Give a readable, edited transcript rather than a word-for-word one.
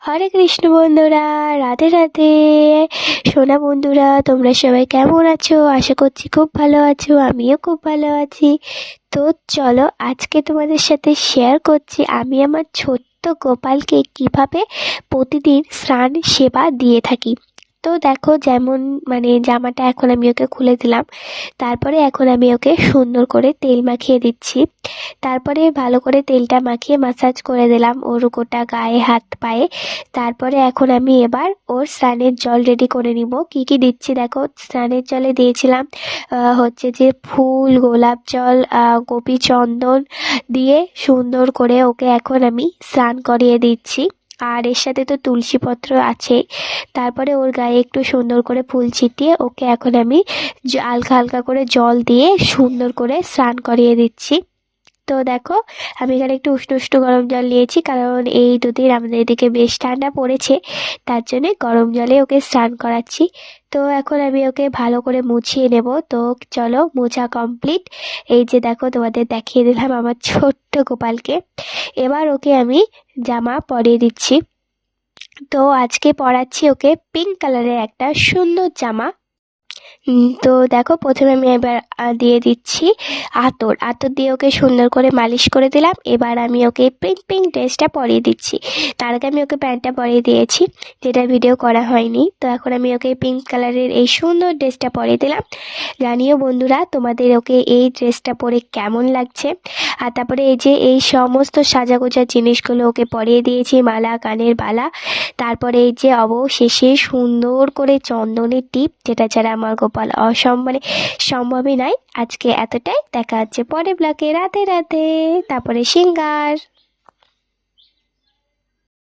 হরে কৃষ্ণ বন্ধুরা, রাধে রাধে। সোনা বন্ধুরা, তোমরা সবাই কেমন আছো? আশা করছি খুব ভালো আছো, আমিও খুব ভালো আছি। তো চলো আজকে তোমাদের সাথে শেয়ার করছি আমি আমার ছোট্ট গোপালকে কিভাবে প্রতিদিন স্নান সেবা দিয়ে থাকি। তো দেখো, যেমন জামাটা এখন আমি ওকে খুলে দিলাম, তারপরে এখন আমি ওকে সুন্দর করে তেল মাখিয়ে দিচ্ছি। তারপরে ভালো করে তেলটা মাখিয়ে মাসাজ করে দিলাম ওর গোটা গায়ে, হাত পায়ে। তারপরে এখন আমি এবার ওর স্নানের জল রেডি করে নিব। কি কি দিচ্ছি দেখো, স্নানের জলে দিয়েছিলাম হচ্ছে যে ফুল, গোলাপ জল, গোপী চন্দন দিয়ে সুন্দর করে ওকে এখন আমি স্নান করিয়ে দিচ্ছি। আর এর সাথে তো তুলসী পত্র আছেই। তারপরে ওর গায়ে একটু সুন্দর করে ফুল ছিটিয়ে ওকে এখন আমি হালকা হালকা করে জল দিয়ে সুন্দর করে স্নান করিয়ে দিচ্ছি। তো দেখো, আমি এখানে একটু উষ্ণ উষ্ণ গরম জল নিয়েছি, কারণ এই দুদিন আমাদের এদিকে বেশ ঠান্ডা পড়েছে, তার জন্যে গরম জলে ওকে স্নান করাচ্ছি। তো এখন আমি ওকে ভালো করে মুছিয়ে নেব। তো চলো, মোছা কমপ্লিট। এই যে দেখো, তোমাদের দেখিয়ে দিলাম আমার ছোট্ট গোপালকে। এবার ওকে আমি জামা পরিয়ে দিচ্ছি। তো আজকে পরাচ্ছি ওকে পিঙ্ক কালারের একটা সুন্দর জামা। তো দেখো, প্রথমে আমি এবার দিয়ে দিচ্ছি আতর। আতর দিয়ে ওকে সুন্দর করে মালিশ করে দিলাম। এবার আমি ওকে পিঙ্ক পিঙ্ক ড্রেসটা পরিয়ে দিচ্ছি। তার আগে আমি ওকে প্যান্টটা পরিয়ে দিয়েছি, যেটা ভিডিও করা হয়নি। তো এখন আমি ওকে পিঙ্ক কালারের এই সুন্দর ড্রেসটা পরিয়ে দিলাম। জানিও বন্ধুরা, তোমাদের ওকে এই ড্রেসটা পরে কেমন লাগছে। আর তারপরে এই যে এই সমস্ত সাজাগোজার জিনিসগুলো ওকে পরিয়ে দিয়েছি, মালা, কানের বালা। তারপরে এই যে অবশেষে সুন্দর করে চন্দনের টিপ, যেটা ছাড়া আমার গোপাল সম্ভবই নয়। আজকে এতটাই, দেখা হচ্ছে পরে ব্লগে। রাধে রাধে। তারপরে সিঙ্গার।